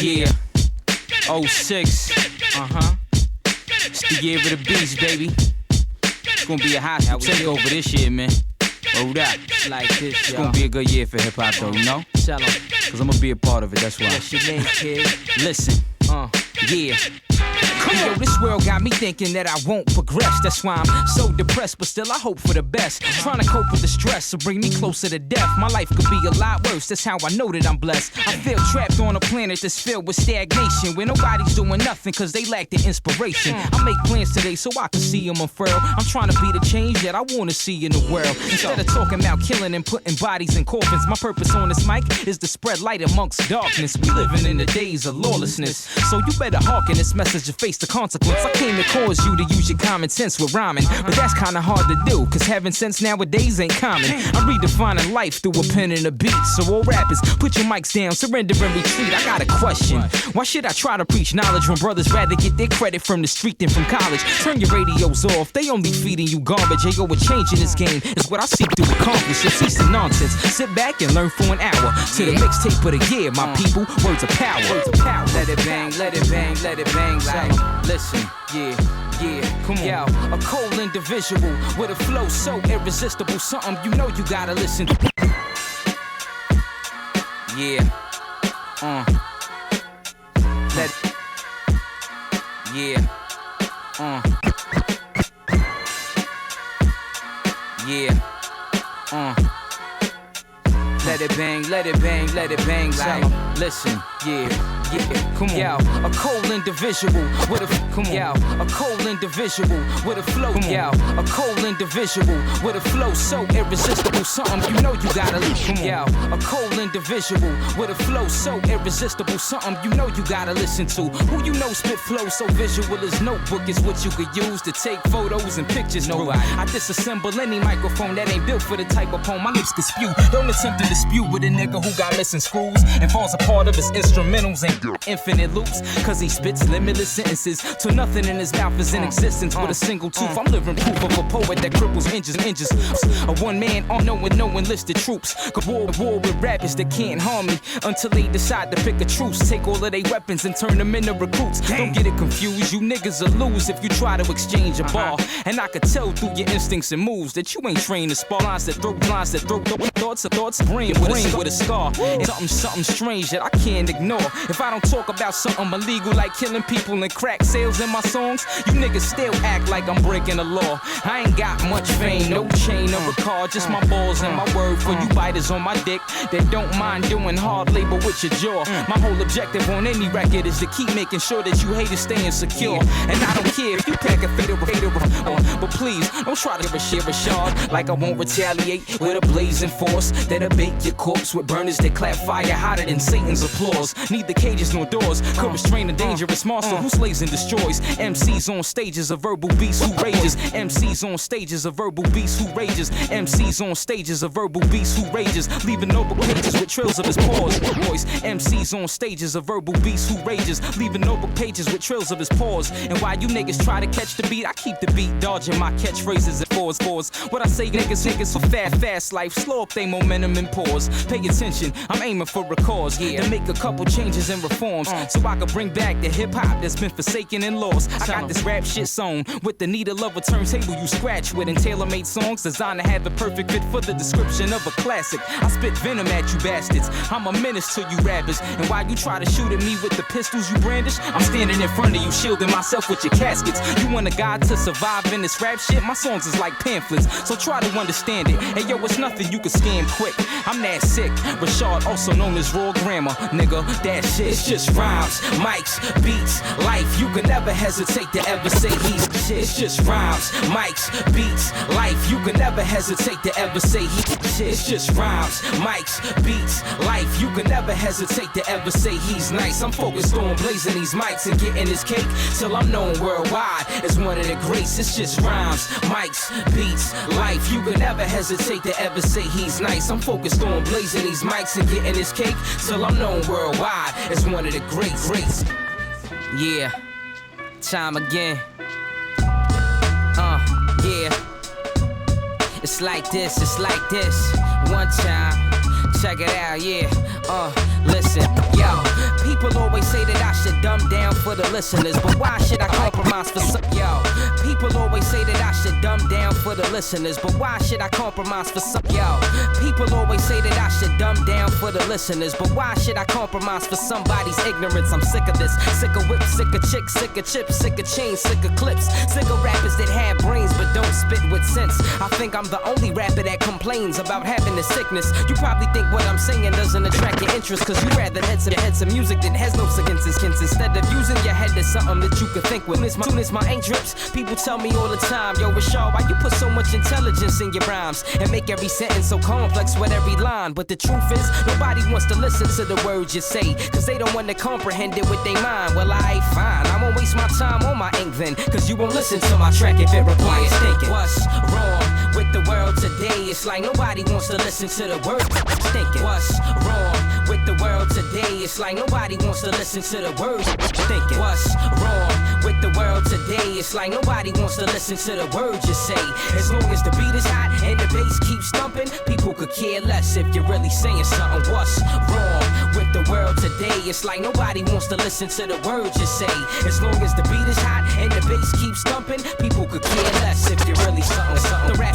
Yeah. 06. It's the year of the beast, baby. It's gonna be a hot takeover this year, man. Hold up. Like this, it's gonna be a good year for hip hop, though, you know? Tell 'em. Cause I'm gonna be a part of it, that's why. What's your name, kid? Listen. Yeah. Yo, this world got me thinking that I won't progress. That's why I'm so depressed, but still I hope for the best. Trying to cope with the stress will bring me closer to death. My life could be a lot worse, that's how I know that I'm blessed. I feel trapped on a planet that's filled with stagnation, where nobody's doing nothing cause they lack the inspiration. I make plans today so I can see them unfurl. I'm trying to be the change that I want to see in the world. Instead of talking about killing and putting bodies in coffins, my purpose on this mic is to spread light amongst darkness. We living in the days of lawlessness, so you better hearken this message and face the consequence. I came to cause you to use your common sense with rhyming, but that's kinda hard to do, cause having sense nowadays ain't common. I'm redefining life through a pen and a beat. So all rappers, put your mics down, surrender and retreat. I got a question. Why should I try to preach knowledge when brothers rather get their credit from the street than from college? Turn your radios off, they only feeding you garbage. Yo, a change in this game is what I seek to accomplish. So cease the nonsense, sit back and learn for an hour. To the mixtape of the year, my people, words of power. Words of power. Let it bang, let it bang, let it bang. Like, listen, yeah, come on. Yo, a cold individual with a flow so irresistible, something you know you gotta listen to. Yeah, let it, yeah, let it bang, let it bang, let it bang. Like, listen, yeah, come on. Yo, a cold individual with a a cold individual with a flow. Yo, a cold individual with a flow so irresistible, something you know you gotta listen. Yo, a cold individual with a flow so irresistible, something you know you gotta listen to. Who you know spit flow so visual as notebook is what you could use to take photos and pictures. No, I disassemble any microphone that ain't built for the type of poem my lips can spew. Don't attempt to dispute with a nigga who got missing screws and falls apart of his instrumentals and infinite loops, cause he spits limitless sentences till nothing in his mouth is in existence with a single tooth. I'm living proof of a poet that cripples inches. A one man army with no enlisted troops. War with rappers that can't harm me until they decide to pick a truce. Take all of their weapons and turn them into recruits. Don't get it confused, you niggas will lose if you try to exchange a ball. And I could tell through your instincts and moves that you ain't trained to spar. Lines that throw thoughts, brain with a scar. It's something strange that I can't ignore. If I don't talk about something illegal like killing people and crack sales in my songs, you niggas still act like I'm breaking the law. I ain't got much fame, no chain or a car, just my balls and my word for you biters on my dick that don't mind doing hard labor with your jaw. My whole objective on any record is to keep making sure that you haters stay insecure. And I don't care if you pack a fader, but please don't try to share Rashad like I won't retaliate with a blazing force that'll bake your corpse with burners that clap fire hotter than Satan's applause. Neither cages nor doors could restrain a dangerous monster who slays and destroys. MCs on stages, a verbal beast who rages. MCs on stages, a verbal beast who rages. MCs on stages, a verbal beast who rages, leaving noble pages with trails of his paws. Boys, MCs on stages, a verbal beast who rages, leaving noble pages with trails of his paws. And while you niggas try to catch the beat, I keep the beat, dodging my catchphrases and fours. What I say, niggas for fast life, slow up they momentum and pause. Pay attention, I'm aiming for a cause, to make a couple changes and reforms, so I can bring back the hip hop that's been forsaken and lost. I got this rap shit sewn with the needle of a turntable you scratch with, and tailor-made songs designed to have the perfect fit for the description of a classic. I spit venom at you bastards, I'm a menace to you rappers, and while you try to shoot at me with the pistols you brandish, I'm standing in front of you shielding myself with your caskets. You want a guide to survive in this rap shit? My songs is like pamphlets, so try to understand it. And yo, it's nothing you can scam quick, I'm that sick. Rashad, also known as raw grammar, nigga, that shit. It's just rhymes, mics, beats, life. You can never hesitate to ever say he's shit. It's just rhymes, mics, beats, life. You can never hesitate to ever say he's shit. It's just rhymes, mics, beats, life. You can never hesitate to ever say he's nice. I'm focused on blazing these mics and getting this cake till I'm known worldwide as one of the greats. It's just rhymes, mics, beats, life. You can never hesitate to ever say he's nice. I'm focused on blazing these mics and getting this cake till I'm known worldwide as one of the greats. Yeah, time again. Yeah. It's like this, one time. check it out, yeah. Listen, yo. People always say that I should dumb down for the listeners, but why should I compromise for some? Yo. People always say that I should dumb down for the listeners, but why should I compromise for some? Yo. People always say that I should dumb down for the listeners, but why should I compromise for somebody's ignorance? I'm sick of this, sick of whips, sick of chicks, sick of chips, sick of chains, sick of clips, sick of rappers that have brains but don't spit with sense. I think I'm the only rapper that complains about having the sickness. You probably think what I'm saying doesn't attract your interest, cause you rather head some music that has no against its skins instead of using your head to something that you could think with. Soon as my ink drips, people tell me all the time, yo Rashad, why you put so much intelligence in your rhymes and make every sentence so complex with every line? But the truth is, nobody wants to listen to the words you say, cause they don't want to comprehend it with their mind. Well, fine, I won't waste my time on my ink then, cause you won't listen to my track if it requires thinking. What's wrong with the world today? It's like nobody wants to listen to the words thinking. What's wrong with the world today? It's like nobody wants to listen to the words thinking. What's wrong with the world today? It's like nobody wants to listen to the words you say. As long as the beat is hot and the bass keeps thumping, people could care less if you're really saying something. What's wrong with the world today? It's like nobody wants to listen to the words you say. As long as the beat is hot and the bass keeps thumping, people could care less if you're really something.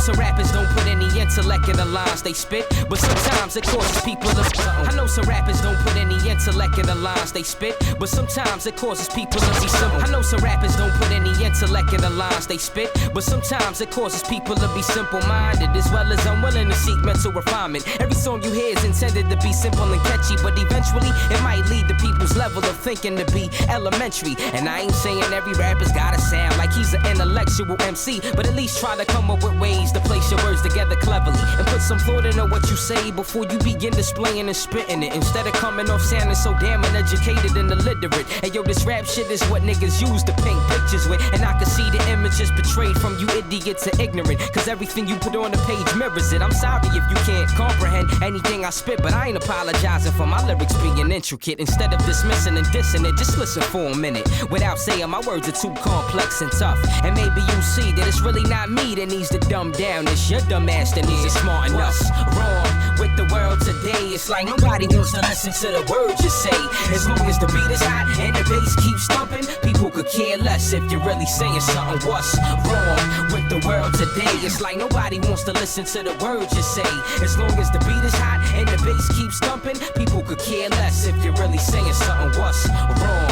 The rappers don't put any intellect in the lines they spit, but sometimes it causes people to. I know some rappers don't put any intellect in the lines they spit, but sometimes it causes people to be simple. I know some rappers don't put any intellect in the lines they spit, but sometimes it causes people to be simple-minded as well as unwilling to seek mental refinement. Every song you hear is intended to be simple and catchy, but eventually it might lead to people's level of thinking to be elementary. And I ain't saying every rapper's gotta sound like he's an intellectual MC, but at least try to come up with ways to place your words together cleverly and put some thought into what you say before you begin displaying and spitting it, instead of coming off sounding so damn uneducated and illiterate. And yo, this rap shit is what niggas use to paint pictures with, and I can see the images portrayed from you idiots are ignorant, cause everything you put on the page mirrors it. I'm sorry if you can't comprehend anything I spit, but I ain't apologizing for my lyrics being intricate. Instead of dismissing and dissing it, just listen for a minute without saying my words are too complex and tough. And maybe you see that it's really not me that needs to dumb down, it's your dumb ass that needs to smart enough. What's wrong with the world today? It's like nobody wants to listen to the words you say. As long as the beat is hot and the bass keeps thumping, people could care less if you're really saying something. What's wrong with the world today? It's like nobody wants to listen to the words you say. As long as the beat is hot and the bass keeps thumping, people could care less if you're really saying something. What's wrong?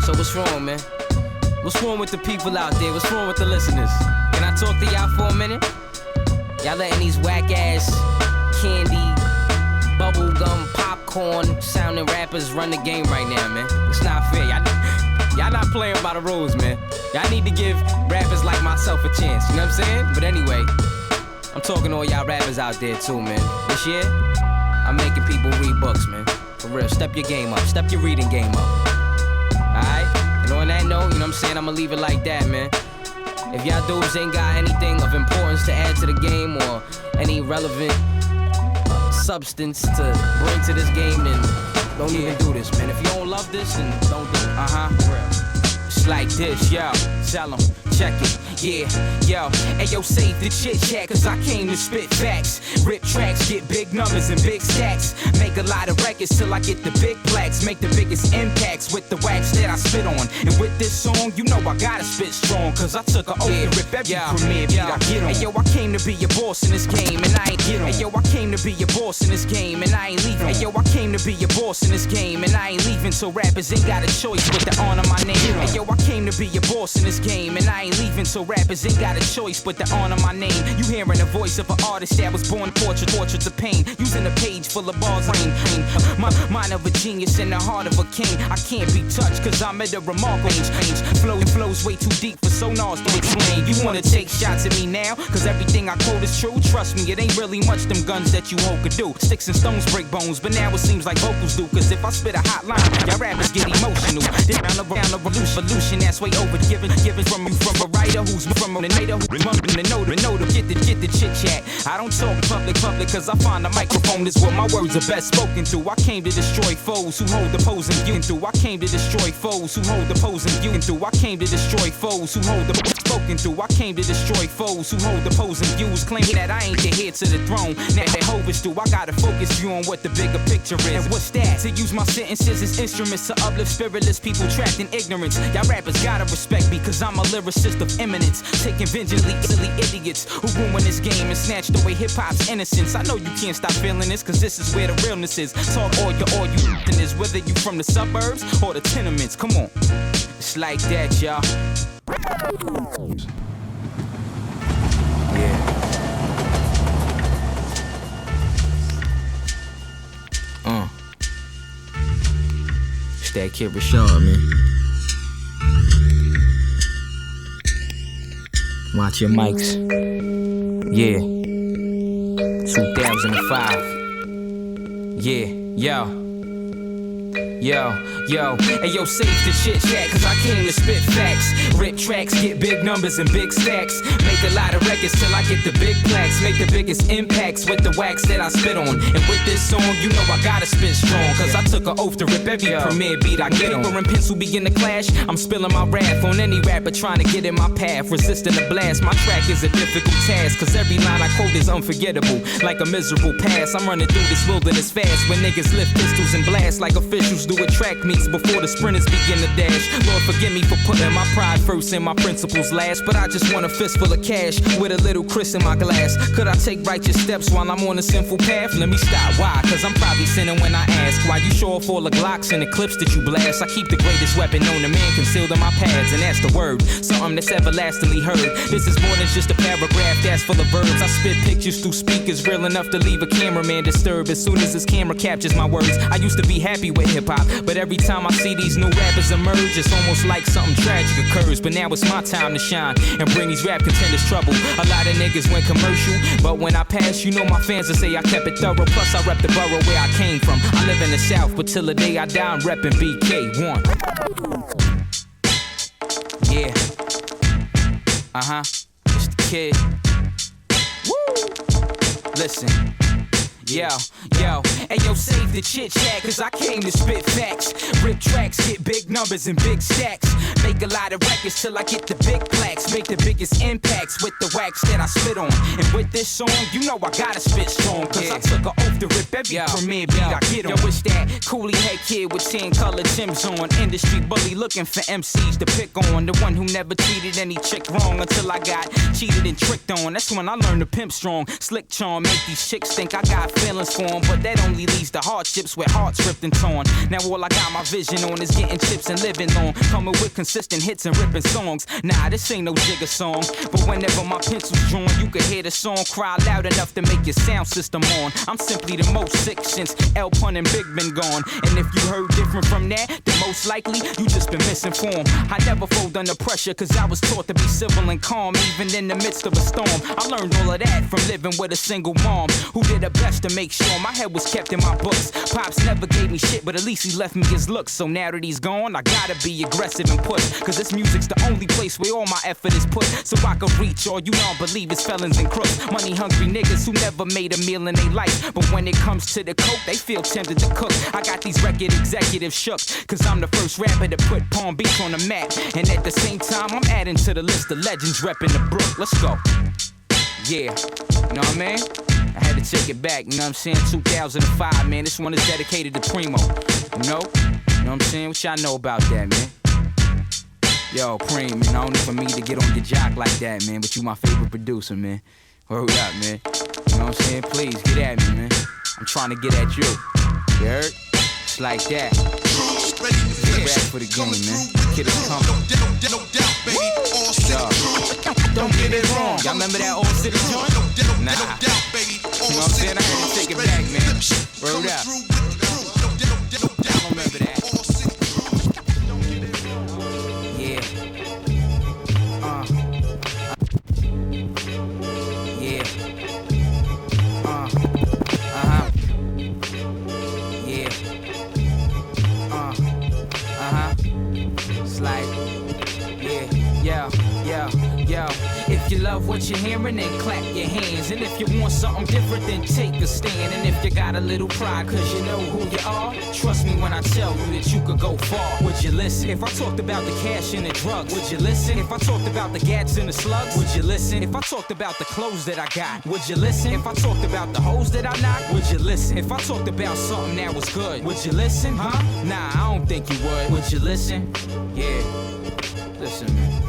So what's wrong, man? What's wrong with the people out there? What's wrong with the listeners? Can I talk to y'all for a minute? Y'all letting these whack-ass candy, bubblegum, popcorn sounding rappers run the game right now, man. It's not fair. Y'all not playing by the rules, man. Y'all need to give rappers like myself a chance, you know what I'm saying? But anyway, I'm talking to all y'all rappers out there too, man. This year, I'm making people read books, man. For real, step your game up, step your reading game up. Alright? And on that note, you know what I'm saying, I'ma leave it like that, man. If y'all dudes ain't got anything of importance to add to the game or any relevant substance to bring to this game, then don't even do this, man. If you don't love this, then don't do it. It's like this, yo. Tell 'em, check it. Yeah, yo, ayo, save the chit chat, cause I came to spit facts. Rip tracks, get big numbers and big stacks. Make a lot of records till I get the big plaques. Make the biggest impacts with the wax that I spit on. And with this song, you know I gotta spit strong, cause I took an oath to rip every premiere beat I get on. Ayo, I came to be your boss in this game, and I ain't get on. Ayo, I came to be your boss in this game, and I ain't leaving. Ayo, I came to be your boss in this game, and I ain't leaving. So rappers ain't got a choice but to honor my name. Ayo, I came to be your boss in this game, and I ain't leaving. So rappers ain't got a choice but to honor my name. You hearing the voice of an artist that was born portraits of pain, using a page full of bars, rain. My mind of a genius in the heart of a king. I can't be touched cause I'm at a remarkable range. Flows way too deep for sonars to explain. You wanna take shots at me now? Cause everything I quote is true. Trust me, it ain't really much them guns that you hold could do. Sticks and stones break bones, but now it seems like vocals do. Cause if I spit a hot line, y'all rappers get emotional. This round of revolution, that's way over. Giving from a right. writer who's from the native who's the know to get the chit chat. I don't talk public cause I find the microphone is where my words are best spoken to. I came to destroy foes who hold the pose and you through. I came to destroy foes who hold the pose and you through. I came to destroy foes who hold the spoken through. I came to destroy foes who hold the pose and views, claiming that I ain't the heir to the throne. Now that Hovis do, I gotta focus you on what the bigger picture is. And what's that? To use my sentences as instruments to uplift spiritless people trapped in ignorance. Y'all rappers gotta respect me, cause I'm a lyricist of eminence, taking vengeantly silly idiots who ruin this game and snatched away hip-hop's innocence. I know you can't stop feeling this, cause this is where the realness is. Talk all you is, whether you from the suburbs or the tenements. Come on, it's like that, y'all. Yeah. It's that kid Rashad, man. Watch your mics. Yeah. 2005. Yeah, yo, hey yo, save the chit chat, cause I came to spit facts. Rip tracks, get big numbers and big stacks. Make a lot of records till I get the big plaques. Make the biggest impacts with the wax that I spit on. And with this song, you know I gotta spit strong, cause I took an oath to rip every premiere beat I get on. Paper and pencil begin to clash, I'm spilling my wrath on any rapper trying to get in my path. Resisting the blast, my track is a difficult task, cause every line I quote is unforgettable. Like a miserable past, I'm running through this wilderness fast, when niggas lift pistols and blast like officials do at track meets before the sprinters begin to dash. Lord forgive me for putting my pride first and my principles last, but I just want a fistful of cash with a little Chris in my glass. Could I take righteous steps while I'm on a sinful path? Let me stop. Why? Cause I'm probably sinning when I ask. Why you show off all the Glocks and the clips that you blast? I keep the greatest weapon known to man concealed in my pads, and that's the word, something that's everlastingly heard. This is more than just a paragraph that's full of verbs. I spit pictures through speakers real enough to leave a cameraman disturbed as soon as his camera captures my words. I used to be happy with hip-hop, but every time I see these new rappers emerge, it's almost like something tragic occurs. But now it's my time to shine and bring these rap contenders trouble. A lot of niggas went commercial, but when I pass, you know my fans will say I kept it thorough. Plus I rep the borough where I came from. I live in the South, but till the day I die I'm reppin' BK1. Yeah. It's the kid. Woo. Listen. Yo, hey yo, save the chit chat, cause I came to spit facts. Rip tracks, get big numbers and big stacks. Make a lot of records till I get the big plaques. Make the biggest impacts with the wax that I spit on. And with this song, you know I gotta spit strong, cause I took an oath to rip every premiere beat I get on. Yo, it's that coolie head kid with 10 colored Timbs on. Industry bully looking for MCs to pick on. The one who never treated any chick wrong until I got cheated and tricked on. That's when I learned to pimp strong. Slick charm, make these chicks think I got feelings for them, but that only leads to hardships with hearts ripped and torn. Now all I got my vision on is getting chips and living long, coming with consistent hits and ripping songs. Nah, this ain't no Jigga song, but whenever my pencil's drawn, you can hear the song cry loud enough to make your sound system on. I'm simply the most sick since L Pun and Big been gone, and if you heard different from that, then most likely you just been misinformed. I never fold under pressure, cause I was taught to be civil and calm, even in the midst of a storm. I learned all of that from living with a single mom who did her best to make sure my head was kept in my books. Pops never gave me shit, but at least he left me his looks. So now that he's gone, I gotta be aggressive and push, cause this music's the only place where all my effort is put, so I can reach all you non-believers, felons and crooks. Money hungry niggas who never made a meal in their life, but when it comes to the coke, they feel tempted to cook. I got these record executives shook, cause I'm the first rapper to put Palm Beach on the map, and at the same time I'm adding to the list of legends repping the Brook. Let's go. Yeah, you know what I mean? I had to take it back, you know what I'm saying? 2005, man, this one is dedicated to Primo. You know what I'm saying? What y'all know about that, man? Yo, Preem, man, only for me to get on your jock like that, man, but you my favorite producer, man. Hurry up, man. You know what I'm saying? Please, get at me, man. I'm trying to get at you. You heard? It's like that. Rap for the game, man. Kid is coming. Don't get it wrong. Y'all remember that old city joint? Nah. You know what I'm saying? I had to take it back, man. Word up. I don't remember that. Yeah. Yeah. Yeah. It's like, yeah. what you're hearing and clap your hands. And if you want something different, then take a stand. And if you got a little pride cause you know who you are, trust me when I tell you that you could go far. Would you listen? If I talked about the cash and the drugs, would you listen? If I talked about the gats and the slugs, would you listen? If I talked about the clothes that I got, would you listen? If I talked about the hoes that I knocked, would you listen? If I talked about something that was good, would you listen? Huh? Nah, I don't think you would. Would you listen? Yeah. Listen, man.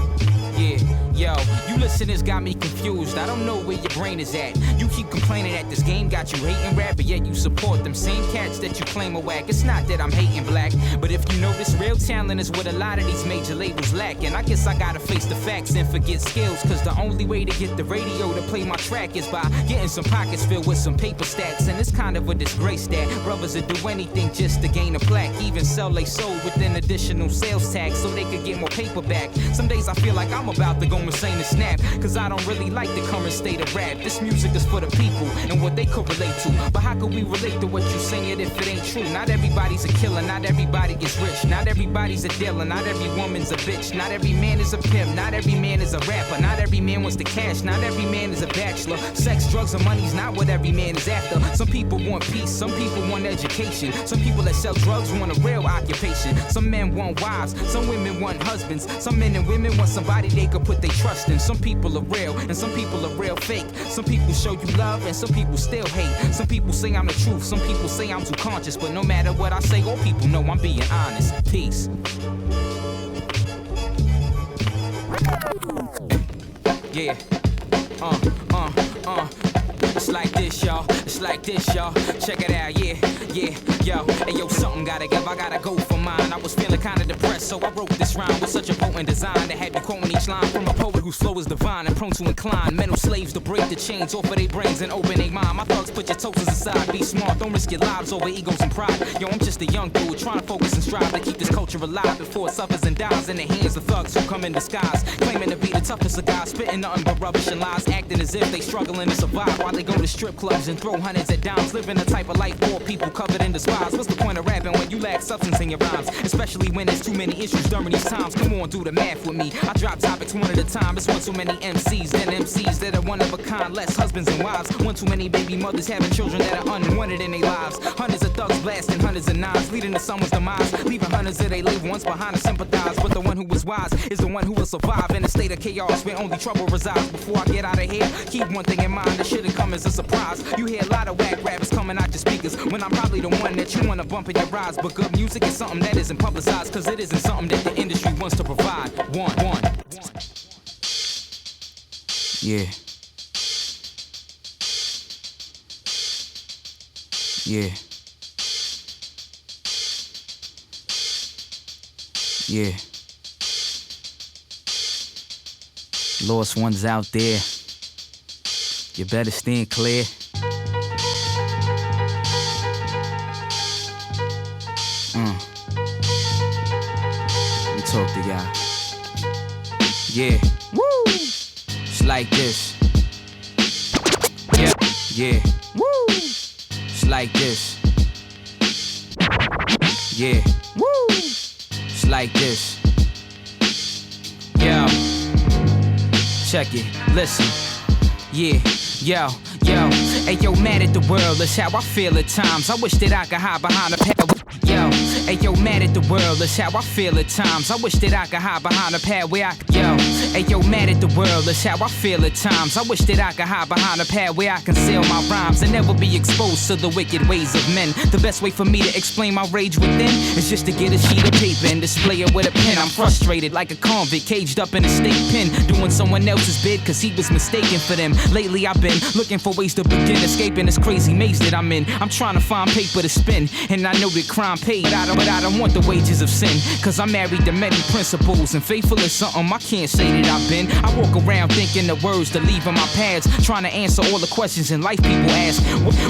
Yeah, yo, you listeners got me confused. I don't know where your brain is at. You keep complaining that this game got you hating rap, but yet you support them same cats that you claim are whack. It's not that I'm hating black, but if you notice, real talent is what a lot of these major labels lack. And I guess I gotta face the facts and forget skills, cause the only way to get the radio to play my track is by getting some pockets filled with some paper stacks. And it's kind of a disgrace that brothers would do anything just to gain a plaque, even sell they soul with an additional sales tax so they could get more paper back. Some days I feel like I'm about to go insane and snap, cause I don't really like the current state of rap. This music is for the people and what they could relate to, but how could we relate to what you singing if it ain't true? Not everybody's a killer, not everybody is rich, not everybody's a dealer, not every woman's a bitch, not every man is a pimp, not every man is a rapper, not every man wants the cash, not every man is a bachelor. Sex, drugs, and money's not what every man is after. Some people want peace, some people want education, some people that sell drugs want a real occupation. Some men want wives, some women want husbands, some men and women want somebody they could put their trust in. Some people are real and some people are real fake. Some people show you love and some people still hate. Some people say I'm the truth, some people say I'm too conscious, but no matter what I say, all people know I'm being honest. Peace. Yeah. It's like this, y'all. It's like this, y'all. Check it out, yeah, yo. Hey, yo, something gotta give. I gotta go for mine. I was feeling kinda depressed, so I wrote this rhyme with such a potent design that had me quoting each line from a poet whose flow is divine and prone to incline mental slaves to break the chains off of their brains and open their mind. My thugs, put your toes aside. Be smart, don't risk your lives over egos and pride. Yo, I'm just a young dude trying to focus and strive to keep this culture alive before it suffers and dies in the hands of thugs who come in disguise, claiming to be the toughest of guys, spitting nothing but rubbish and lies, acting as if they struggling to survive while they go to strip clubs and throw hundreds at dimes, living the type of life poor people covered in despise. What's the point of rapping when you lack substance in your rhymes, especially when there's too many issues during these times? Come on, do the math with me. I drop topics one at a time. It's one too many MCs, then MCs that are one of a kind, less husbands and wives. One too many baby mothers having children that are unwanted in their lives. Hundreds of thugs blasting hundreds of knives, leading to someone's demise, leaving hundreds of they loved ones behind to sympathize. But the one who was wise is the one who will survive in a state of chaos where only trouble resides. Before I get out of here, keep one thing in mind, this shouldn't come as a surprise. You hear a lot of whack rappers coming out your speakers when I'm probably the one that you wanna bump in your rides. But good music is something that isn't publicized, cause it isn't something that the industry wants to provide. One. Yeah. Yeah. Yeah. Lost ones out there, you better stand clear. Let me talk to y'all. Yeah. Woo! It's like this. Yeah. Woo! It's like this. Yeah. Woo! It's like this. Yo. Check it, listen, yeah, yo, hey yo, mad at the world, that's how I feel at times. I wish that I could hide behind a pad. Yo, hey yo, mad at the world, that's how I feel at times. I wish that I could hide behind a pad where I could, yo, hey yo, mad at the world, that's how I feel at times. I wish that I could hide behind a pad where I conceal my rhymes and never be exposed to the wicked ways of men. The best way for me to explain my rage within is just to get a sheet of paper and display it with a pen. I'm frustrated like a convict caged up in a state pen, doing someone else's bid cause he was mistaken for them. Lately I've been looking for ways to begin escaping this crazy maze that I'm in. I'm trying to find paper to spin, and I know that crime paid, but I don't want the wages of sin, cause I'm married to many principles, and faithful is something I can't say that I've been. I walk around thinking the words to leave in my pads, trying to answer all the questions in life people ask.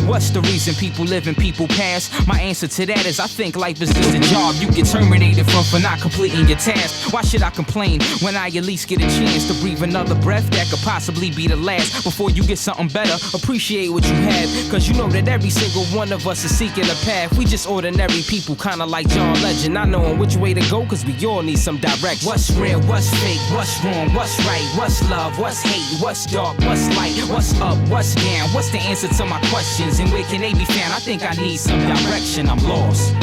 What's the reason people live and people pass? My answer to that is I think life is just a job you get terminated from for not completing your task. Why should I complain when I at least get a chance to breathe another breath that could possibly be the last? Before you get something better, appreciate what what you have, cause you know that every single one of us is seeking a path. We just ordinary people, kinda like John Legend. Not knowing which way to go, cause we all need some direction. What's real, what's fake, what's wrong, what's right, what's love, what's hate, what's dark, what's light, what's up, what's down, what's the answer to my questions, and where can they be found? I think I need some direction. I'm lost.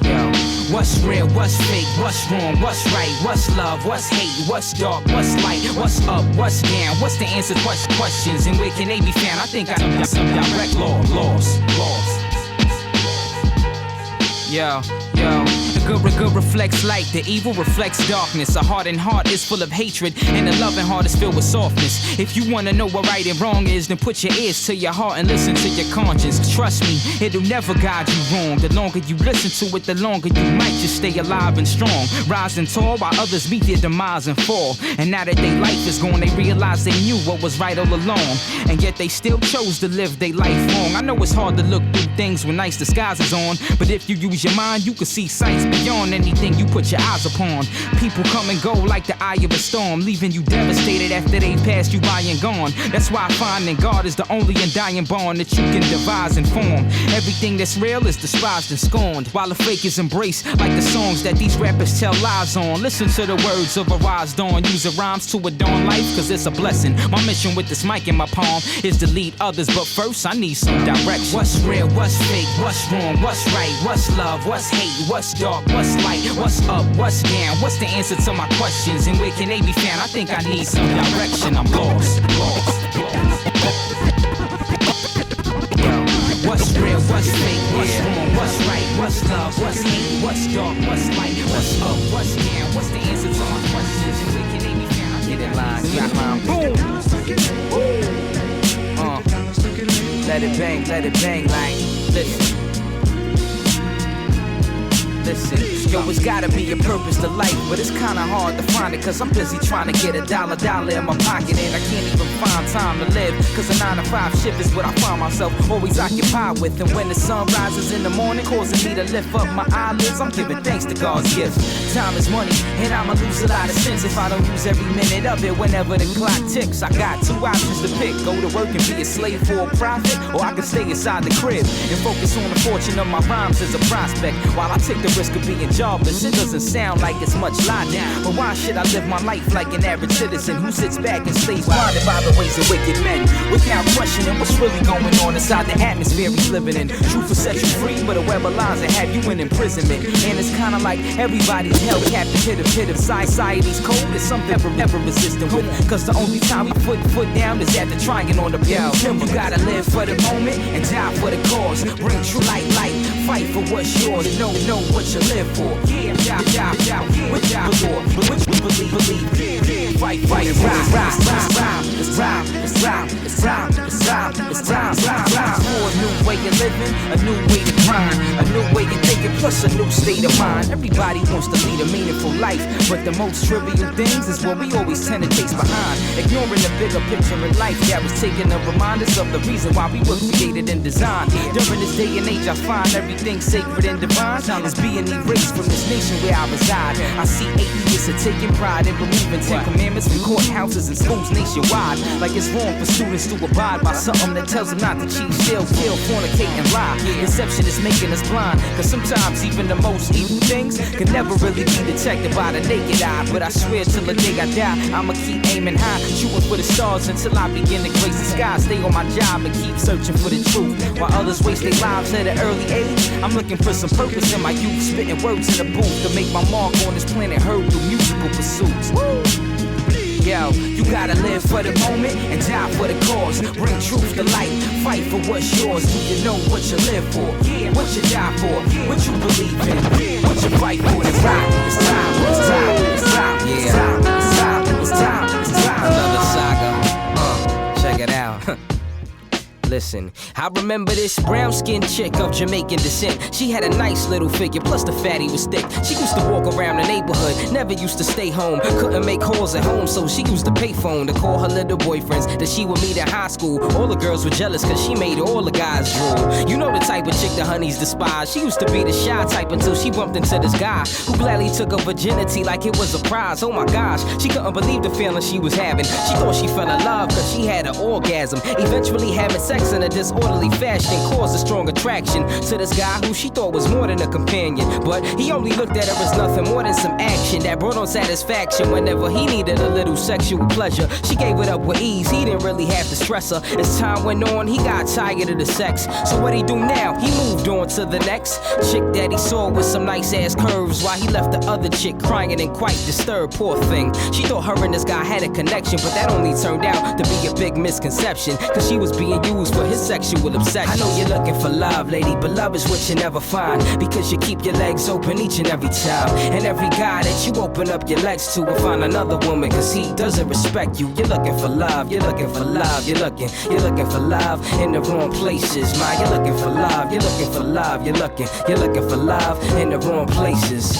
Yo, what's real, what's fake, what's wrong, what's right, what's love, what's hate, what's dark, what's light, what's up, what's down, what's the answer to questions, and where can they be found? I think I need some direct lost. Yo, the good reflects light, the evil reflects darkness. A hardened heart is full of hatred, and a loving heart is filled with softness. If you wanna know what right and wrong is, then put your ears to your heart and listen to your conscience. Trust me, it'll never guide you wrong. The longer you listen to it, the longer you might just stay alive and strong. Rising tall while others meet their demise and fall. And now that their life is gone, they realize they knew what was right all along. And yet they still chose to live their life wrong. I know it's hard to look through things when nice disguises on, but if you use your mind, you can see sights beyond anything you put your eyes upon. People come and go like the eye of a storm, leaving you devastated after they passed you by and gone. That's why I find that God is the only undying bond that you can devise and form. Everything that's real is despised and scorned, while the fake is embraced like the songs that these rappers tell lies on. Listen to the words of a rise dawn, using rhymes to adorn life, cause it's a blessing. My mission with this mic in my palm is to lead others, but first I need some direction. What's real, what's fake, what's wrong, what's right, what's love, what's hate, what's dark, what's light, what's up, what's down, what's the answer to my questions, and where can they be found? I think I need some direction. I'm lost. What's real, what's fake, what's wrong, what's right, what's love, what's hate, what's dark, what's light, what's up, what's down, what's the answer to my questions, and where can they be found? Get in line, boom. Let it bang, like, listen. Yo, it's gotta be a purpose to life, but it's kinda hard to find it, cause I'm busy trying to get a dollar in my pocket, and I can't even find time to live, cause a 9 to 5 shift is what I find myself always occupied with. And when the sun rises in the morning, causing me to lift up my eyelids, I'm giving thanks to God's gift. Time is money, and I'ma lose a lot of sense if I don't use every minute of it whenever the clock ticks. I got 2 options to pick: go to work and be a slave for a profit, or I can stay inside the crib and focus on the fortune of my rhymes as a prospect. While I take the risk of being jobless, it doesn't sound like it's much logic, but why should I live my life like an average citizen who sits back and stays blinded by the ways of wicked men, without questioning what's really going on inside the atmosphere he's living in? Truth will set you free, but a web of lies will have you in imprisonment. And it's kinda like everybody's held captive, hit of society's code is something ever resistant with, cause the only time we put foot down is at the trying on the bill. You gotta live for the moment and die for the cause. Bring true light, fight for what's yours. Know what you live for. Yeah, what you for? What you believe. Fight, it's rhyme. For a new way of living, a new way to grind, a new way of thinking, plus a new state of mind. Everybody wants to lead a meaningful life, but the most trivial things is what we always tend to chase behind, ignoring the bigger picture in life that was taking to remind us of the reason why we were created and designed. During this day and age, I find everything sacred and divine is being erased from this nation where I reside. I see atheists are taking pride in removing 10 commandments from courthouses and schools nationwide, like it's wrong for students to abide by something that tells them not to cheat, steal, kill, fornicate, and lie. Deception is making us blind, cause sometimes even the most evil things can never really be detected by the naked eye. But I swear till the day I die, I'ma keep aiming high, shooting for the stars until I begin to grace the sky. Stay on my job and keep searching for the truth, while others waste their lives at an early age. I'm looking for some purpose in my youth, spitting words in the booth to make my mark on this planet heard through musical pursuits. Woo! Yo, you gotta live for the moment and die for the cause. Bring truth to light, fight for what's yours. Do you know what you live for? Yeah, what you die for? What you believe in? What you fight for? It's time. Another saga. Check it out. listen. I remember this brown-skinned chick of Jamaican descent. She had a nice little figure, plus the fatty was thick. She used to walk around the neighborhood, never used to stay home. Couldn't make calls at home, so she used to pay phone to call her little boyfriends that she would meet in high school. All the girls were jealous cause she made all the guys drool. You know the type of chick the honeys despise. She used to be the shy type until she bumped into this guy who gladly took her virginity like it was a prize. Oh my gosh, she couldn't believe the feeling she was having. She thought she fell in love cause she had an orgasm. Eventually having sex in a disorderly fashion caused a strong attraction to this guy who she thought was more than a companion. But he only looked at her as nothing more than some action that brought on satisfaction whenever he needed a little sexual pleasure. She gave it up with ease, he didn't really have to stress her. As time went on, he got tired of the sex. So what he do now? He moved on to the next chick that he saw with some nice ass curves, while he left the other chick crying and quite disturbed. Poor thing. She thought her and this guy had a connection, but that only turned out to be a big misconception, cause she was being used for his sexual obsession. I know you're looking for love, lady, but love is what you never find, because you keep your legs open each and every time. And every guy that you open up your legs to will find another woman, cause he doesn't respect you. You're looking for love, you're looking for love, you're looking for love in the wrong places, man. You're looking for love, you're looking for love, you're looking for love in the wrong places.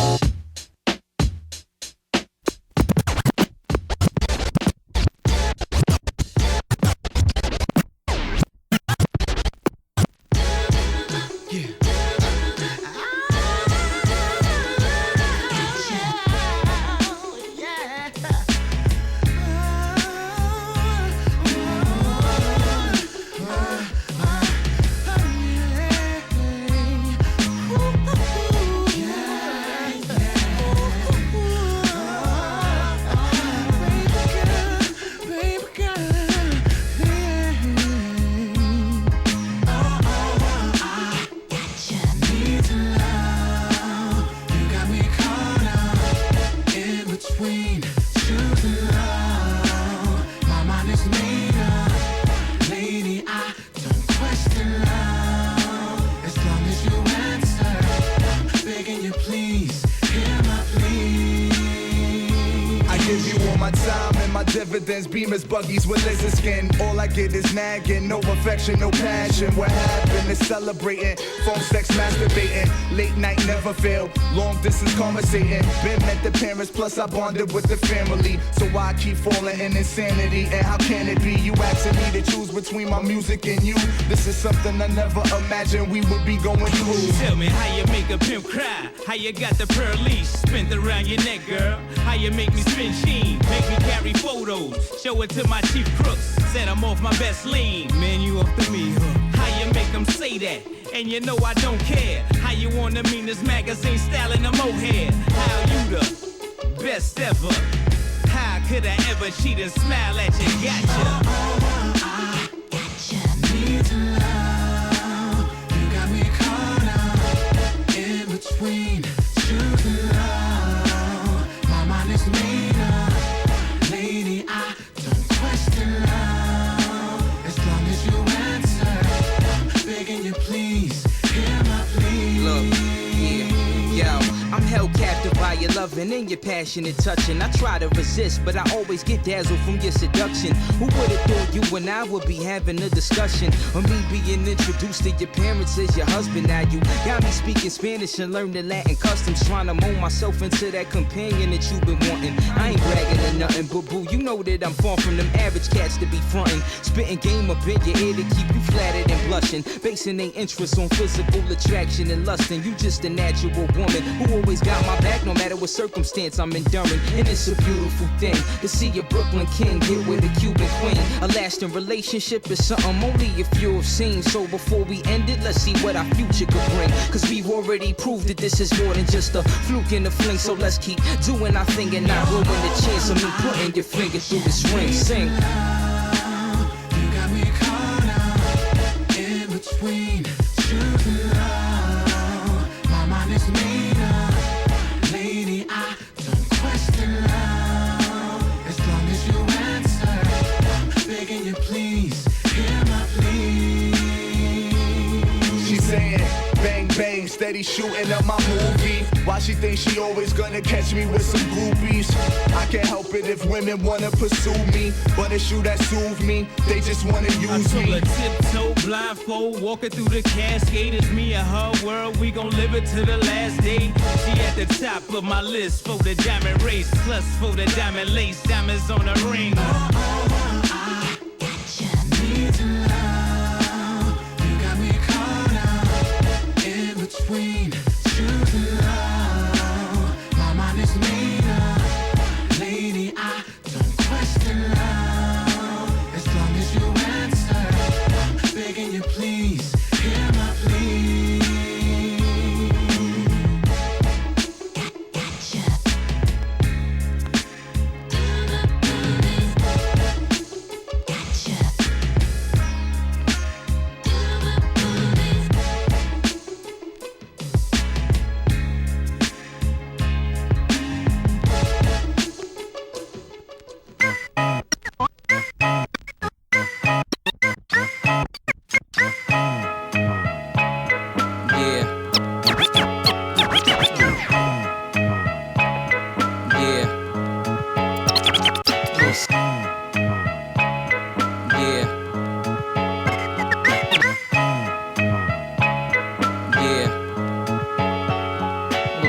Beamers, buggies with lizard skin. All I get is nagging, no affection, no passion. What happened is celebrating, phone sex, masturbating. Late night never fail, long distance conversating. Been met the parents, plus I bonded with the family. So why keep falling in insanity? And how can it be you asking me to choose between my music and you? This is something I never imagined we would be going through. Tell me how you make a pimp cry, how you got the pearl leash spent around your neck, girl. How you make me spin sheen, make me carry photos. Show it to my chief crooks, said I'm off my best lean. Man, you off the me hook. How you make them say that? And you know I don't care. How you on the meanest magazine styling a mohair? How you the best ever? How could I ever cheat and smile at you? Gotcha. I gotcha. Need to love. You got me caught up in between truth and love. My mind is made up. Lady, I don't question love. As long as you answer, I'm begging you, please hear my plea. Look, yeah, yo, I'm held captive by your loving and your passionate touching. I try to resist, but I always get dazzled from your seduction. Who would've thought you and I would be having a discussion, or me being introduced to your parents as your husband? Now you got me speaking Spanish and learning Latin customs, trying to mold myself into that companion that you've been wanting. I ain't bragging or nothing, but boo, you know that I'm far from them average cats to be frontin'. Spitting game up in your ear to keep you flattered and blushing, basing their interests on physical attraction and lusting. You just a natural woman who always got my back no matter what circumstance I'm enduring. And it's a beautiful thing to see a Brooklyn king get with a Cuban queen. A lasting relationship is something only if you've seen. So before we end it, let's see what our future could bring, cause we've already proved that this is more than just a fluke in the fling. So let's keep doing our thing and not ruin the chance of me putting your finger through this ring. Sing. You got me caught up in between truth and love. My mind is made up. Lady, I don't question love. As long as you answer, I'm begging you, please hear my plea. She's saying, bang, bang, steady shooting up my movie. Why she thinks she always gonna catch me with some groupies? I can't help it if women wanna pursue me, but it's you that soothe me. They just wanna use me. I told her tiptoe, blindfold, walking through the cascade. It's me and her world, we gon' live it to the last day. She at the top of my list for the diamond race, plus for the diamond lace, diamonds on the ring. I need to love. You got me caught up in between truth and love. My mind is made up, lady. I don't question love. As long as you answer, I'm begging you, please hear my plea.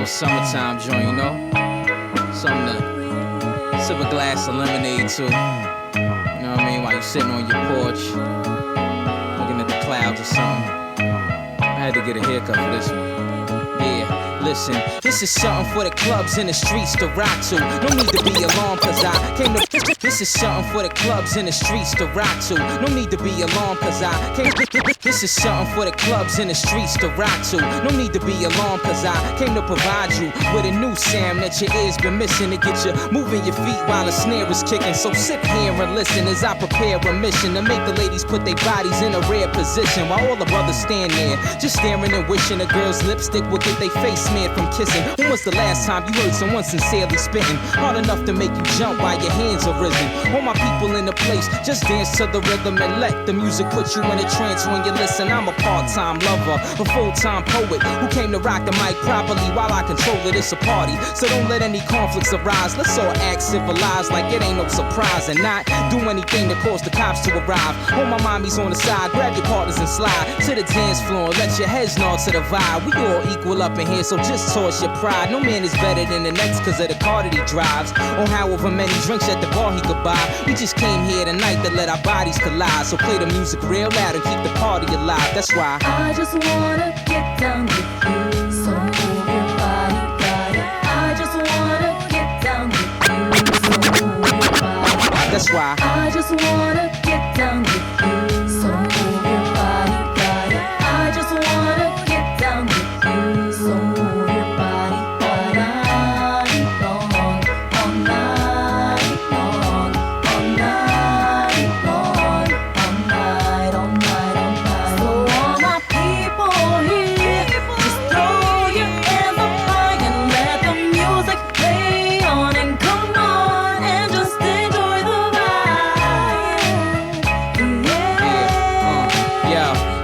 Summertime joint, you know? Something to sip a glass of lemonade to. You know what I mean? While you're sitting on your porch, looking at the clouds or something. I had to get a haircut for this one. Yeah, listen, this is something for the clubs in the streets to rock to. No need to be alarmed, cause I came to. This is something for the clubs in the streets to rock to. No need to be alarmed, cause I came. This is something for the clubs in the streets to rock to. No need to be alarmed, cause I came to provide you with a new sound that your ears been missing, to get you moving your feet while the snare is kicking. So sit here and listen as I prepare a mission to make the ladies put their bodies in a rare position, while all the brothers stand there just staring and wishing a girl's lipstick would get their face smeared from kissing. When was the last time you heard someone sincerely spitting hard enough to make you jump while your hands are risen? All my people in the place, just dance to the rhythm and let the music put you in a trance when you listen. I'm a part-time lover, a full-time poet who came to rock the mic properly while I control it. It's a party, so don't let any conflicts arise. Let's all act civilized like it ain't no surprise, and not do anything to cause the cops to arrive. All my mommies on the side, grab your partners and slide to the dance floor and let your heads nod to the vibe. We all equal up in here, so just toss your pride. No man is better than the next cause of the car that he drives, or however many drinks at the bar he could buy. We just came here tonight to let our bodies collide, so play the music real loud and keep the party alive. That's why I just wanna get down with you, so move your body, body. I just wanna get down with you, so move your body. That's why I just wanna get down with you, so move your body, body. I just wanna get down with you, so move your body, all night long, all night long, all night long, all night, all night, all night. So all my people here, just throw your hands up high and let the music play on, and come on and just enjoy the vibe.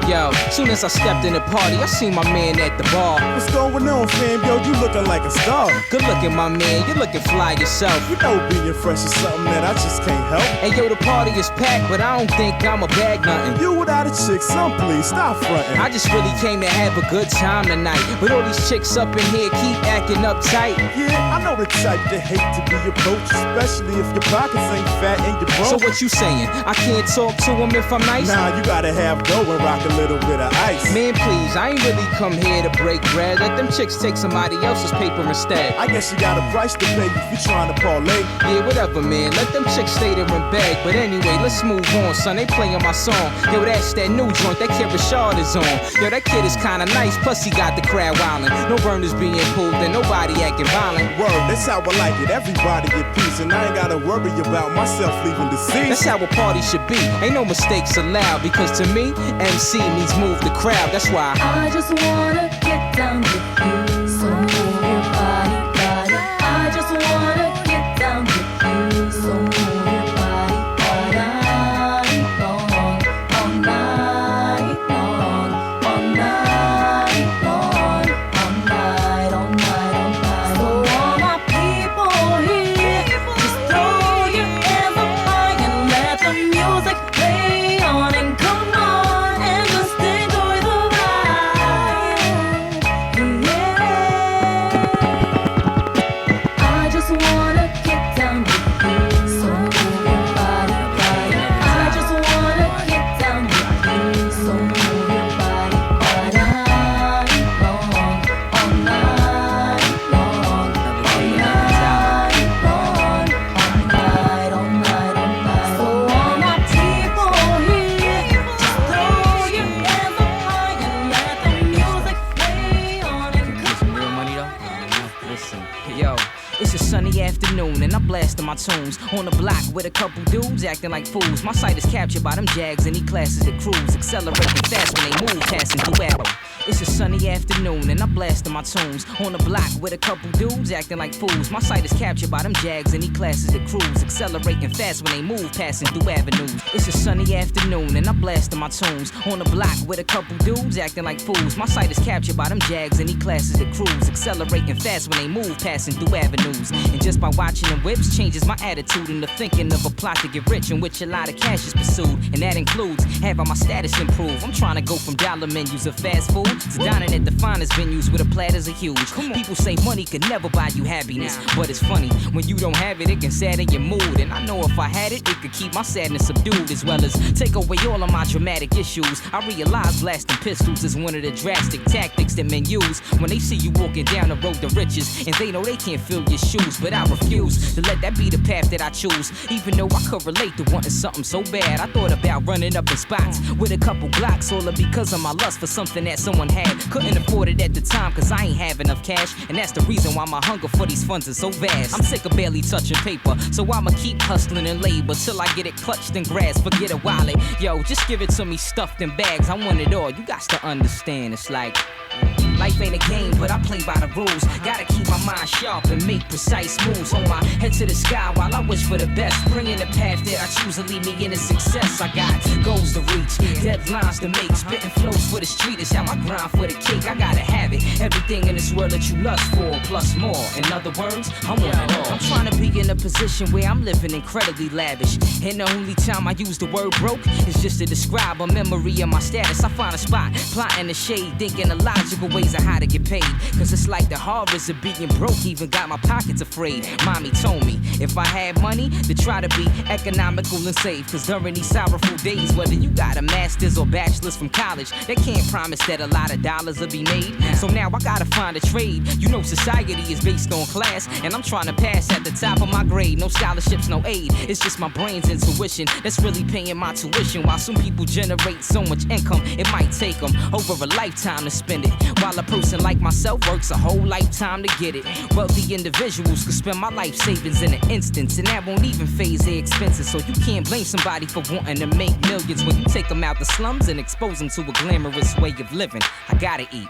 Yo, soon as I stepped in the party, I seen my man at the bar. What's going on, fam? Yo, you looking like a star. Good looking, my man, you looking fly yourself. You know being fresh is something that I just can't help. And yo, the party is packed, but I don't think I'ma bag nothing. You without a chick, some please stop frontin'. I just really came to have a good time tonight, but all these chicks up in here keep acting uptight. Yeah, I know the type that hate to be approached, especially if your pockets ain't fat and you're broke. So what you saying? I can't talk to them if I'm nice? Nah, you gotta have dough and rock a little bit of ice. Man, please, I ain't really come here to break bread. Let them chicks take somebody else's paper instead. I guess you got a price to pay if you're trying to parlay. Yeah, whatever, man. Let them chicks stay there and beg. But anyway, let's move on, son. They playing my song. Yo, that's that new joint. That kid Rashad is on. Yo, that kid is kinda nice. Plus, he got the crowd wildin'. No burners being pulled and nobody acting violent. Word, that's how I like it. Everybody at peace, and I ain't gotta worry about myself leaving the scene. That's how a party should be. Ain't no mistakes allowed. Because to me, MC means move the crowd. That's why I just wanna get down with you, so move your body, body. I just wanna get down with you, so move your body, all night long, all night long, all night long, all night, all night, all night. So all my people here, just throw your hands up high and let the music play on, and come on and blasting my tunes. On the block with a couple dudes acting like fools. My sight is captured by them Jags and E-classes that cruise, accelerating fast when they move, passing through Avenue. It's a sunny afternoon and I'm blasting my tunes. On the block with a couple dudes acting like fools. My sight is captured by them Jags and E-classes that cruise, accelerating fast when they move, passing through avenues. It's a sunny afternoon and I'm blasting my tunes. On the block with a couple dudes acting like fools. My sight is captured by them Jags and E-classes that cruise, accelerating fast when they move, passing through avenues. And just by watching them whips changes my attitude into thinking of a plot to get rich in which a lot of cash is pursued. And that includes having my status improve. I'm trying to go from dollar menus of fast food to dining at the finest venues where the platters are huge. People say money could never buy you happiness, but it's funny, when you don't have it, it can sadden your mood. And I know if I had it, it could keep my sadness subdued, as well as take away all of my dramatic issues. I realize blasting pistols is one of the drastic tactics that men use when they see you walking down the road to riches, and they know they can't fill your shoes. But I refuse to let that be the path that I choose, even though I could relate to wanting something so bad. I thought about running up in spots with a couple Glocks, all because of my lust for something that someone had. Couldn't afford it at the time cause I ain't have enough cash, and that's the reason why my hunger for these funds is so vast. I'm sick of barely touching paper, so I'ma keep hustling and labor till I get it clutched and grasped. Forget a wallet, yo, just give it to me stuffed in bags. I want it all, you got to understand. It's like life ain't a game, but I play by the rules. Gotta keep my mind sharp and make precise moves. Hold my head to the sky while I wish for the best. Bringing the path that I choose to lead me into success. I got goals to reach, deadlines to make. Spitting flows for the street is how I grind for the cake. I gotta have it, everything in this world that you lust for, plus more. In other words, I want it all. I'm trying to be in a position where I'm living incredibly lavish, and the only time I use the word broke is just to describe a memory of my status. I find a spot, plotting the shade, thinking of logical ways of how to get paid. Cause it's like the horrors of being broke even got my pockets afraid. Mommy told me if I had money to try to be economical and safe, cause during these sorrowful days, whether you got a master's or bachelor's from college, they can't promise that a lot of dollars will be made. So now I gotta find a trade. You know society is based on class, and I'm trying to pass at the top of my grade. No scholarships, no aid, it's just my brain's intuition that's really paying my tuition. While some people generate so much income, it might take them over a lifetime to spend it, while a person like myself works a whole lifetime to get it. Wealthy individuals could spend my life savings in an instance, and that won't even phase their expenses. So you can't blame somebody for wanting to make millions when you take them out the slums and expose them to a glamorous way of living. I gotta eat.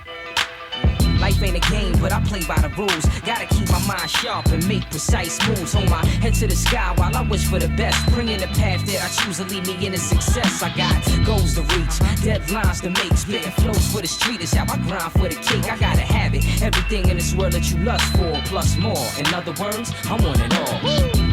Life ain't a game, but I play by the rules. Gotta keep my mind sharp and make precise moves. Hold my head to the sky while I wish for the best. Bringing the path that I choose to lead me into success. I got goals to reach, deadlines to make. Spitting flows for the street is how I grind for the cake. I gotta have it, everything in this world that you lust for, plus more. In other words, I want it all.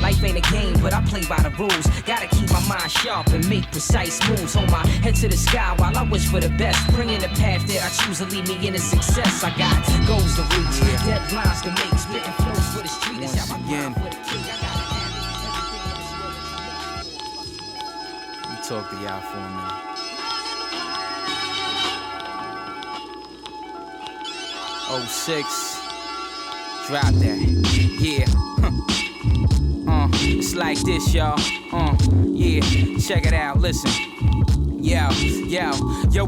Life ain't a game, but I play by the rules. Gotta keep my mind sharp and make precise moves. Hold my head to the sky while I wish for the best. Bringing the path that I choose to lead me into success. I got goals to reach, deadlines to make. Spitting flows for the street is how I grind for the cake. I gotta have it, everything in this world. Let me talk to y'all for a minute. Oh, 06, drop that, yeah. It's like this, y'all. Yeah, check it out, listen. Yo,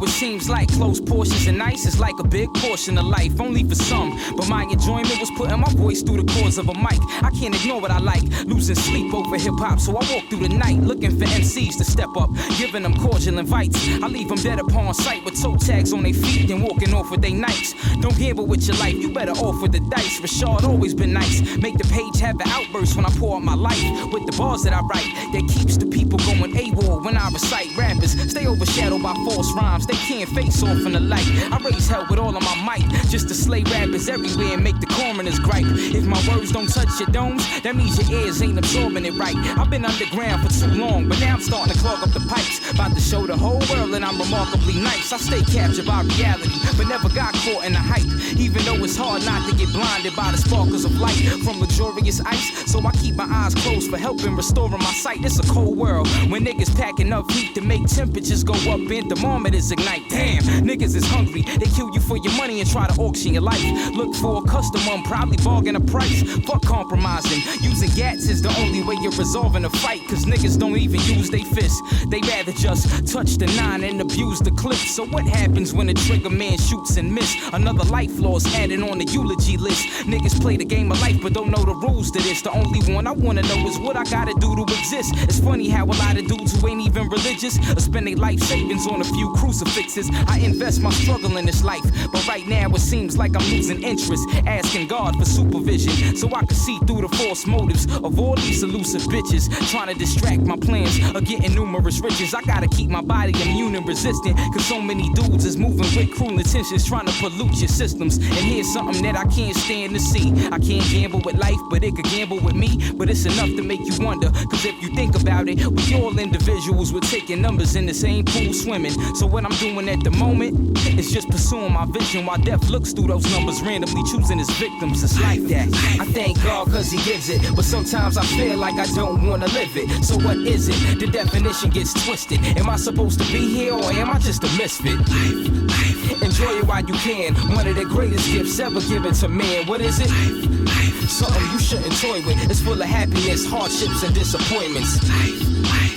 it seems like close portions of nice is like a big portion of life, only for some. But my enjoyment was putting my voice through the chords of a mic. I can't ignore what I like, losing sleep over hip-hop. So I walk through the night looking for MCs to step up, giving them cordial invites. I leave them dead upon sight with toe tags on their feet and walking off with their nights. Don't gamble with your life, you better off with the dice. Rashad always been nice, make the page have an outburst when I pour out my life with the bars that I write. That keeps the people going AWOL when I recite. Rappers stay overshadowed by false rhymes, they can't face off in the light. I raise hell with all of my might, just to slay rappers everywhere and make the coroners gripe. If my words don't touch your domes, that means your ears ain't absorbing it right. I've been underground for too long, but now I'm starting to clog up the pipes. About to show the whole world that I'm remarkably nice. I stay captured by reality, but never got caught in the hype. Even though it's hard not to get blinded by the sparkles of light from luxurious ice, so I keep my eyes closed for helping restoring my sight. It's a cold world when niggas packing up heat to make temperatures temperatures go up and thermometers ignite. Damn, niggas is hungry. They kill you for your money and try to auction your life. Look for a customer and probably bargain a price. Fuck compromising. Using gats is the only way you're resolving a fight. Cause niggas don't even use they fists. They rather just touch the 9 and abuse the clip. So what happens when a trigger man shoots and miss? Another life loss added on the eulogy list. Niggas play the game of life but don't know the rules to this. The only one I wanna know is what I gotta do to exist. It's funny how a lot of dudes who ain't even religious spend their life savings on a few crucifixes. I invest my struggle in this life, but right now it seems like I'm losing interest. Asking God for supervision so I can see through the false motives of all these elusive bitches trying to distract my plans of getting numerous riches. I gotta keep my body immune and resistant, cause so many dudes is moving with cruel intentions trying to pollute your systems. And here's something that I can't stand to see. I can't gamble with life, but it could gamble with me. But it's enough to make you wonder, cause if you think about it, we all individuals, we're taking numbers in the same pool swimming. So what I'm doing at the moment is just pursuing my vision while death looks through those numbers, randomly choosing his victims. It's like that. I thank God cause he gives it, but sometimes I feel like I don't wanna live it. So what is it? The definition gets twisted. Am I supposed to be here or am I just a misfit? Life. Enjoy it while you can. One of the greatest gifts ever given to man. What is it? Life. Something you shouldn't toy with. It's full of happiness, hardships, and disappointments.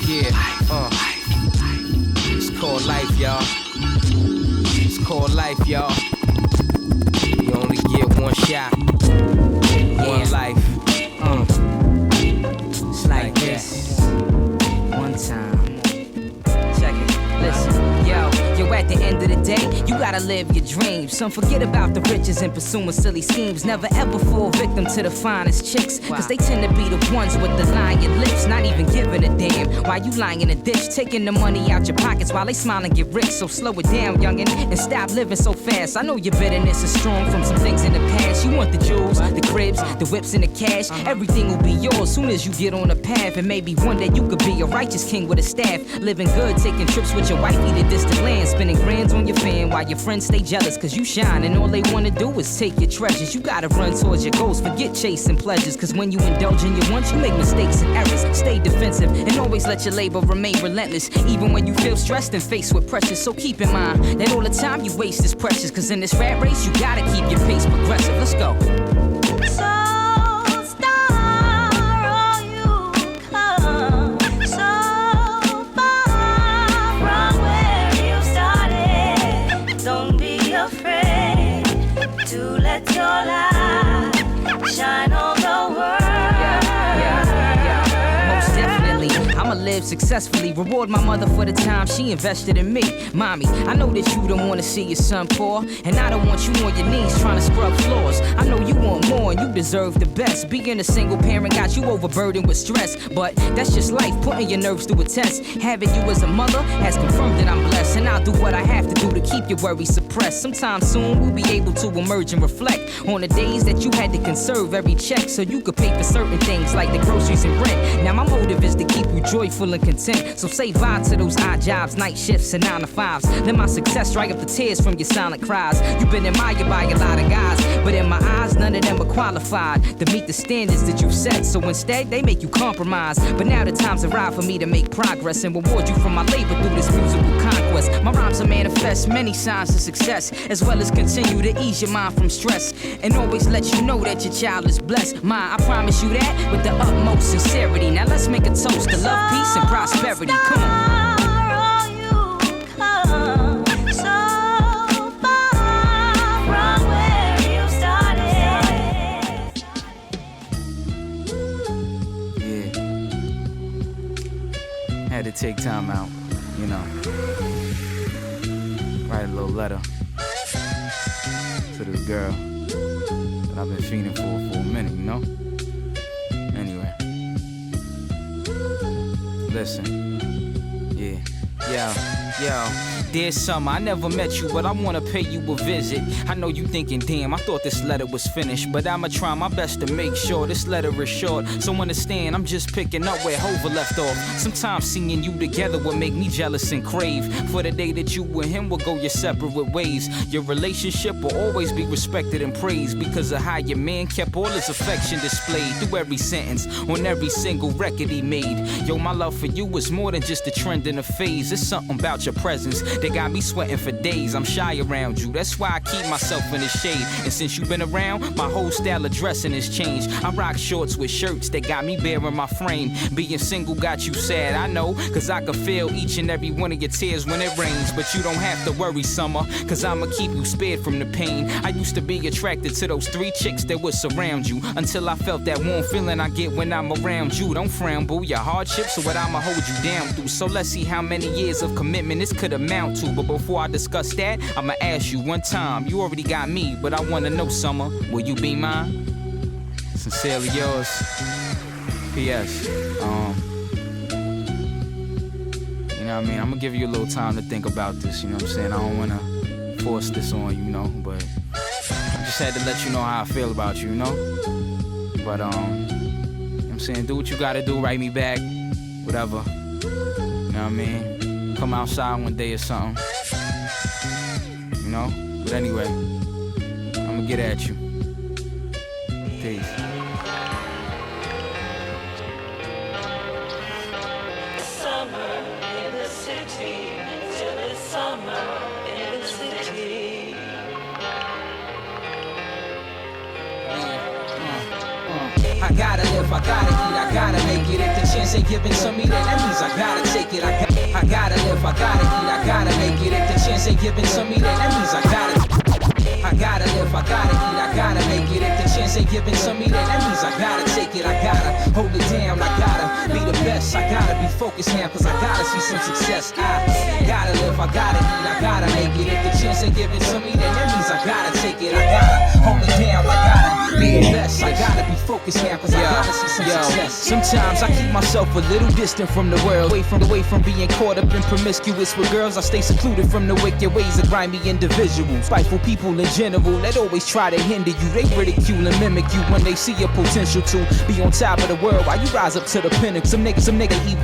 Yeah, It's called life, y'all. It's called life, y'all. You only get one shot, one life. It's like this. One time. Check it. Listen, yo, at the end of the day, you gotta live your dreams. Some forget about the riches and pursuing silly schemes. Never ever fall victim to the finest chicks, cause they tend to be the ones with the lying lips, not even giving a damn. While you lying in a ditch, taking the money out your pockets while they smile and get rich. So slow it down, youngin', and stop living so fast. I know your bitterness is strong from some things in the past. You want the jewels, the cribs, the whips, and the cash. Everything will be yours soon as you get on the path. And maybe one day you could be a righteous king with a staff. Living good, taking trips with your wifey to distant lands. Spending grands on your fan while your friends stay jealous cause you shine and all they wanna do is take your treasures. You gotta run towards your goals, forget chasing pleasures, cause when you indulge in your wants you make mistakes and errors. Stay defensive and always let your labor remain relentless, even when you feel stressed and faced with pressure. So keep in mind that all the time you waste is precious, cause in this rat race you gotta keep your pace progressive. Let's go. Shine on the world. Most definitely, I'ma live successfully. Reward my mother for the time she invested in me. Mommy, I know that you don't wanna see your son poor, and I don't want you on your knees trying to scrub floors. I know you want more and you deserve the best. Being a single parent got you overburdened with stress, but that's just life, putting your nerves through a test. Having you as a mother has confirmed that I'm blessed, and I'll do what I have to do to keep your worries suppressed. Sometime soon we'll be able to emerge and reflect on the days that you had to conserve every check so you could pay for certain things like the groceries and rent. Now my motive is to keep you joyful and content, so say bye to those odd jobs, night shifts, and 9 to 5s. Let my success dry up the tears from your silent cries. You've been admired by a lot of guys, but in my eyes none of them are qualified to meet the standards that you've set. So instead they make you compromise. But now the time's arrived for me to make progress and reward you for my labor through this musical conquest. My rhymes will manifest many signs of success, as well as continue to ease your mind from stress, and always let you know that your child is blessed. I promise you that with the utmost sincerity. Now let's make a toast to love, peace, and prosperity. Come on. Had to take time out, you know. Write a little letter to this girl that I've been feeling for a minute, you know. Anyway, listen, yo. Dear summer, I never met you, but I wanna pay you a visit. I know you thinking, damn, I thought this letter was finished, but I'ma try my best to make sure this letter is short. So understand, I'm just picking up where Hova left off. Sometimes seeing you together will make me jealous and crave for the day that you and him will go your separate ways. Your relationship will always be respected and praised because of how your man kept all his affection displayed through every sentence on every single record he made. Yo, my love for you is more than just a trend and a phase. It's something about without your presence. They got me sweating for days, I'm shy around you. That's why I keep myself in the shade. And since you've been around, my whole style of dressing has changed. I rock shorts with shirts that got me bearing my frame. Being single got you sad, I know, cause I can feel each and every one of your tears when it rains. But you don't have to worry, summer, cause I'ma keep you spared from the pain. I used to be attracted to those 3 chicks that would surround you, until I felt that warm feeling I get when I'm around you. Don't frown, boo, your hardships are what I'ma hold you down through. So let's see how many years of commitment this could amount to. But before I discuss that, I'ma ask you one time. You already got me, but I wanna know, summer, will you be mine? Sincerely yours, P.S. You know what I mean? I'm gonna give you a little time to think about this, you know what I'm saying? I don't wanna force this on you, you know, but I just had to let you know how I feel about you, you know? But, you know what I'm saying? Do what you gotta do, write me back, whatever. You know what I mean? Come outside one day or something. You know? But anyway, I'ma get at you. Peace. Summer in the city, till it's summer in the city. I gotta live, I gotta eat, I gotta make it. If the chance ain't given to me, then that means I gotta take it. I gotta live, I gotta eat, I gotta make it. If the chance ain't given to me, then that means I gotta live, I gotta eat, I gotta make it. If the chance ain't given to me, then that means I gotta take it. I gotta hold it down, I gotta be the best. I gotta be focused now, cause I gotta see some success. I gotta live, I gotta eat, I gotta make it. If the chance ain't given to me, then that means I gotta take it. I gotta hold it down, I gotta be the best. I gotta be focused now, cause I gotta see some success. Sometimes I keep myself a little distant from the world, away from being caught up in promiscuous with girls. I stay secluded from the wicked ways of grimy individuals. Spiteful people in general that always try to hinder you. They ridicule and mimic you when they see your potential to be on top of the world while you rise up to the pinnacle. Some niggas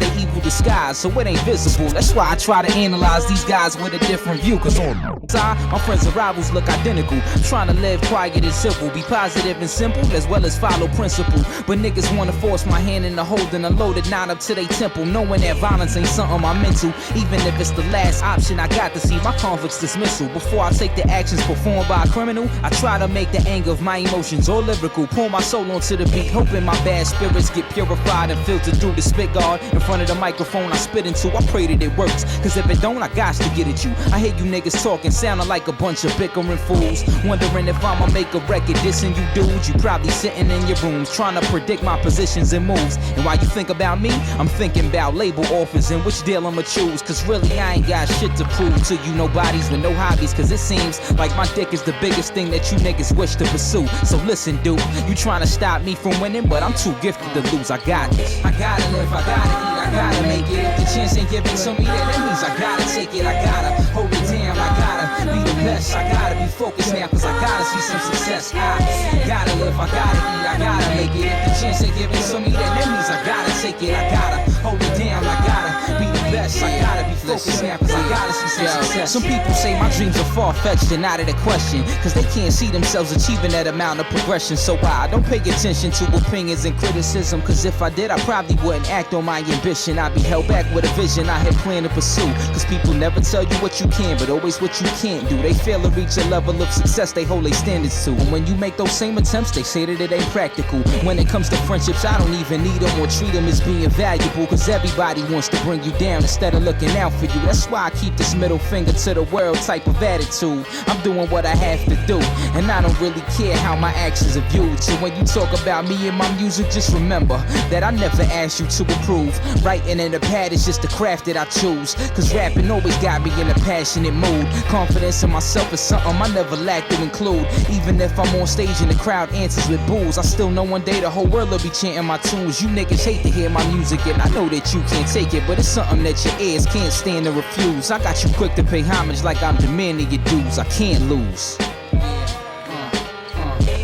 they evil disguise, so it ain't visible. That's why I try to analyze these guys with a different view. Cause on the side, my friends and rivals look identical. I'm trying to live quiet and simple, be positive and simple, as well as follow principle. But niggas wanna force my hand in the holding a loaded 9 up to they temple, knowing that violence ain't something I'm into. Even if it's the last option, I got to see my conflicts dismissal. Before I take the actions performed by a criminal, I try to make the anger of my emotions all lyrical. Pour my soul onto the beat, hoping my bad spirits get purified and filtered through the spit guard. In front of the microphone I spit into, I pray that it works, cause if it don't, I got to get at you. I hear you niggas talking, sounding like a bunch of bickering fools, wondering if I'ma make a record dissing you dudes. You probably sitting in your rooms trying to predict my positions and moves. And while you think about me, I'm thinking about label offers and which deal I'ma choose. Cause really I ain't got shit to prove to you nobodies with no hobbies. Cause it seems like my dick is the biggest thing that you niggas wish to pursue. So listen dude, you trying to stop me from winning, but I'm too gifted to lose. I got this. I gotta live, I gotta eat, I gotta make it. If the chance ain't given to me, then that means I gotta take it. I gotta hold it down, I gotta be the best. I gotta be focused now, cause I gotta see some success. I gotta live, I gotta eat, I gotta make it. If the chance ain't given to me, then that means I gotta take it. I gotta hold it down, I gotta be the best. I gotta be focused now, cause I gotta see some success. Some people say my dreams are far-fetched and out of the question, cause they can't see themselves achieving that amount of progression. So I don't pay attention to opinions and criticism, cause if I did, I probably wouldn't act on my ambition. I'd be held back with a vision I had planned to pursue. Cause people never tell you what you can, but always what you can't do. They fail to reach a level of success they hold their standards to. And when you make those same attempts, they say that it ain't practical. When it comes to friendships, I don't even need them or treat them as being valuable. Cause everybody wants to bring you down instead of looking out for you. That's why I keep this middle finger to the world type of attitude. I'm doing what I have to do, and I don't really care how my actions are viewed. So when you talk about me and my music, just remember that I never asked you to approve. Writing in the pad is just the craft that I choose. Cause rapping always got me in a passionate mood. Confidence in myself is something I never lack to include. Even if I'm on stage and the crowd answers with boos, I still know one day the whole world will be chanting my tunes. You niggas hate to hear my music, and I know that you can't take it, but it's something that your ears can't stand to refuse. I got you quick to pay homage like I'm demanding your dues. I can't lose.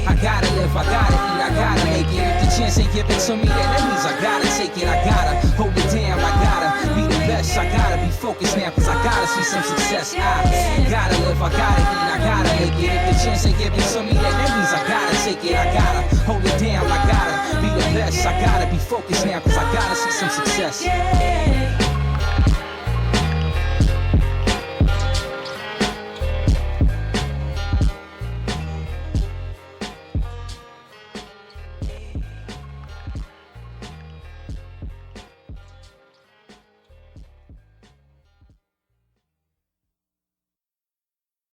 I gotta live, I gotta eat, I gotta make it. If the chance ain't given to me, then that means I gotta take it. I gotta hold it down, I gotta be the best. I gotta be focused now, cause I gotta see some success. I gotta live, I gotta eat, I gotta make it. If the chance ain't given to me, then that means I gotta take it. I gotta hold it down, I gotta be the best. I gotta be focused now, cause I gotta see some success.